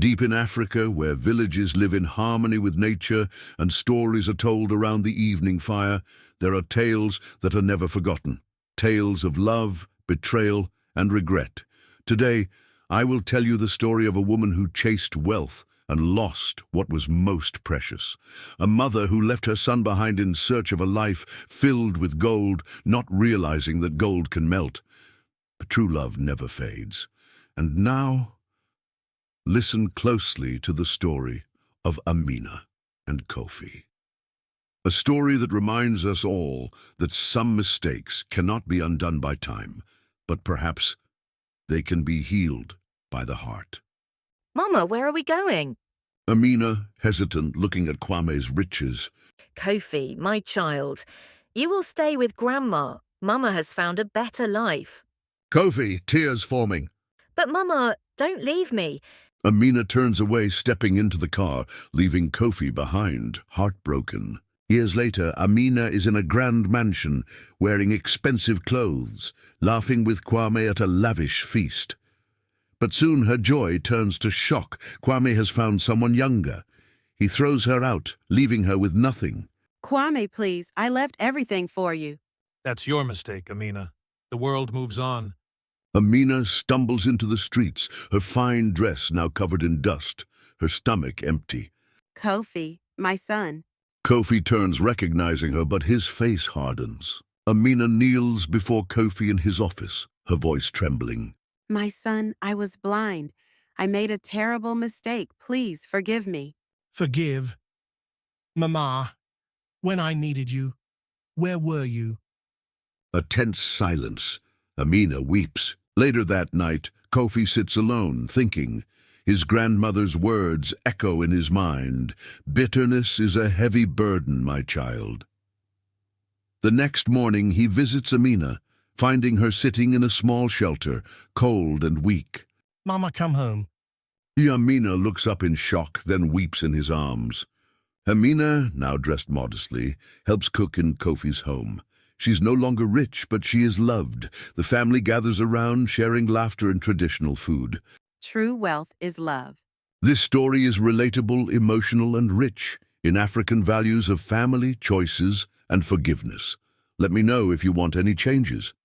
Deep in Africa, where villages live in harmony with nature and stories are told around the evening fire, there are tales that are never forgotten. Tales of love, betrayal, and regret. Today, I will tell you the story of a woman who chased wealth and lost what was most precious. A mother who left her son behind in search of a life filled with gold, not realizing that gold can melt. But true love never fades. And now, listen closely to the story of Amina and Kofi. A story that reminds us all that some mistakes cannot be undone by time, but perhaps they can be healed by the heart. Mama, where are we going? Amina, hesitant, looking at Kwame's riches. Kofi, my child, you will stay with Grandma. Mama has found a better life. Kofi, tears forming. But Mama, don't leave me. Amina turns away, stepping into the car, leaving Kofi behind, heartbroken. Years later, Amina is in a grand mansion, wearing expensive clothes, laughing with Kwame at a lavish feast. But soon her joy turns to shock. Kwame has found someone younger. He throws her out, leaving her with nothing. Kwame, please, I left everything for you. That's your mistake, Amina. The world moves on. Amina stumbles into the streets, her fine dress now covered in dust, her stomach empty. Kofi, my son. Kofi turns, recognizing her, but his face hardens. Amina kneels before Kofi in his office, her voice trembling. My son, I was blind. I made a terrible mistake. Please forgive me. Forgive? Mama, when I needed you, where were you? A tense silence. Amina weeps. Later that night, Kofi sits alone, thinking. His grandmother's words echo in his mind. Bitterness is a heavy burden, my child. The next morning, he visits Amina, finding her sitting in a small shelter, cold and weak. Mama, come home. Amina looks up in shock, then weeps in his arms. Amina, now dressed modestly, helps cook in Kofi's home. She's no longer rich, but she is loved. The family gathers around, sharing laughter and traditional food. True wealth is love. This story is relatable, emotional, and rich in African values of family, choices, and forgiveness. Let me know if you want any changes.